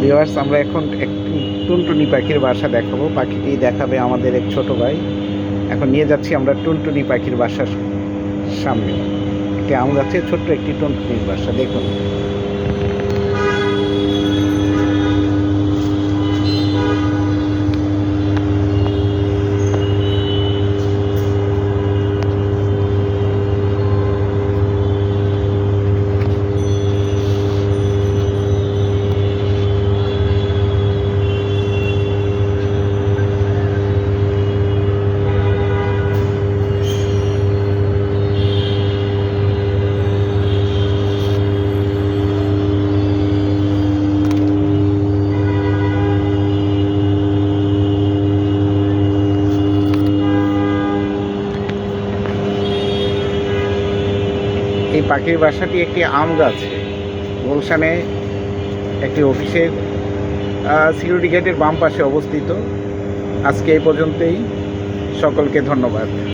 Viewers, আমরা এখন একটি টুনটুনি পাখির বাসা দেখাবো। পাখিটি দেখাবে আমাদের এক ছোট ভাই। এখন নিয়ে যাচ্ছি আমরা টুনটুনি পাখির বাসার সামনে। একটি আম গাছে ছোট্ট একটি টুনটুনির বাসা, দেখুন। এই পাখির বাসাটি একটি আম গাছে, গুলশানে একটি অফিসের সিকিউরিটি গেটের বাম পাশে অবস্থিত। আজকে এই পর্যন্তই, সকলকে ধন্যবাদ।